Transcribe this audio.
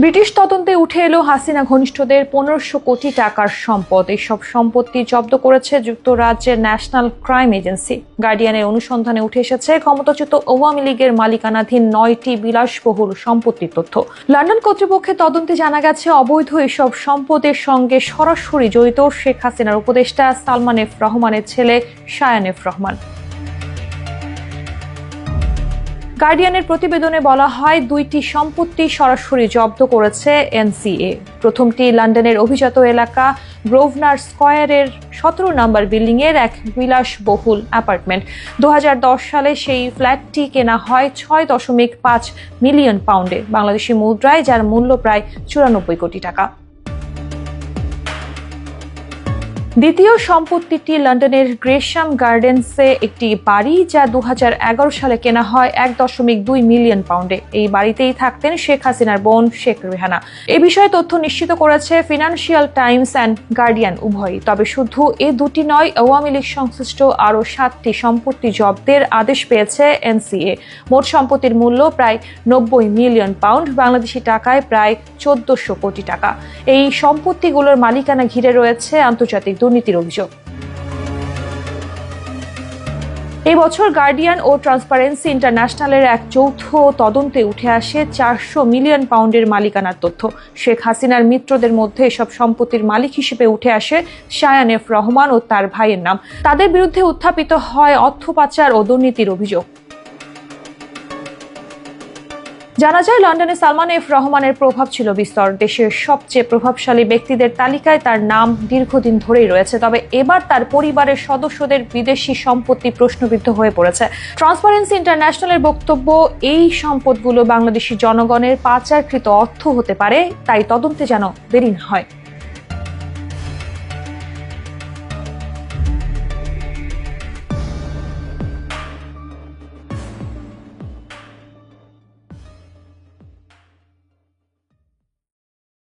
British তদন্তে উঠে এলো হাসিনা ঘনিষ্ঠদের 1500 কোটি টাকার সম্পদ। এইসব সম্পত্তি জব্দ করেছে যুক্তরাজ্যের ন্যাশনাল ক্রাইম এজেন্সি। গার্ডিয়ানের অনুসন্ধানে উঠে এসেছে ক্ষমতাচ্যুত আওয়ামী লীগের মালিকানাধীন 9টি বিলাসবহুল সম্পত্তির তথ্য। লন্ডন কর্তৃপক্ষের তদন্তে জানা গেছে, অবৈধ এসব সম্পদের সঙ্গে সরাসরি জড়িত শেখ হাসিনার উপদেষ্টা সালমান এফ রহমানের ছেলে শায়ান এফ রহমান। গার্ডিয়ানের প্রতিবেদনে বলা হয়, 2টি সম্পত্তি সরাসরি জব্দ করেছে এনসিএ। প্রথমটি লন্ডনের অভিজাত এলাকা গ্রোভনার স্কয়ারের 17 নম্বর বিল্ডিং এর এক বিলাসবহুল অ্যাপার্টমেন্ট। 2010 সালে সেই ফ্ল্যাটটি কেনা হয় 6.5 মিলিয়ন পাউন্ডে, বাংলাদেশি মুদ্রায়, যার মূল্য প্রায় 94 কোটি টাকা। দ্বিতীয় সম্পত্তিটি লন্ডনের গ্রেশাম গার্ডেন্সে একটি বাড়ি, যা 2011 সালে কেনা হয় 1.2 মিলিয়ন পাউন্ডে। এই বাড়িতেই থাকতেন শেখ হাসিনার বোন শেখ রেহানা। এ বিষয়ে তথ্য নিশ্চিত করেছে ফিনান্সিয়াল টাইমস অ্যান্ড গার্ডিয়ান উভয়ই। তবে শুধু এ দুটি নয়, আওয়ামী লীগ সংশ্লিষ্ট আরও 7টি সম্পত্তি জব্দের আদেশ পেয়েছে এনসিএ। মোট সম্পত্তির মূল্য প্রায় 90 মিলিয়ন পাউন্ড, বাংলাদেশি টাকায় প্রায় 1400 কোটি টাকা। এই সম্পত্তিগুলোর মালিকানা ঘিরে রয়েছে আন্তর্জাতিক দুর্নীতির অভিযোগ। এই বছর গার্ডিয়ান ও ট্রান্সপারেন্সি ইন্টারন্যাশনালের এক যৌথ তদন্তে উঠে আসে 400 মিলিয়ন পাউন্ডের মালিকানার তথ্য। শেখ হাসিনার মিত্রদের মধ্যে এসব সম্পত্তির মালিক হিসেবে উঠে আসে শায়ান এফ রহমান ও তার ভাইয়ের নাম। তাদের বিরুদ্ধে উত্থাপিত হয় অর্থ পাচার ও দুর্নীতির অভিযোগ। জানা যায়, লন্ডনে সালমান এফ রহমানের প্রভাব ছিল বিস্তর। দেশের সবচেয়ে প্রভাবশালী ব্যক্তিদের তালিকায় তার নাম দীর্ঘদিন ধরেই রয়েছে। তবে এবার তার পরিবারের সদস্যদের বিদেশি সম্পত্তি প্রশ্নবিদ্ধ হয়ে পড়েছে। ট্রান্সপারেন্সি ইন্টারন্যাশনালের বক্তব্য, এই সম্পদগুলো বাংলাদেশি জনগণের পাচারকৃত অর্থ হতে পারে, তাই তদন্তে যেন দেরি না হয়।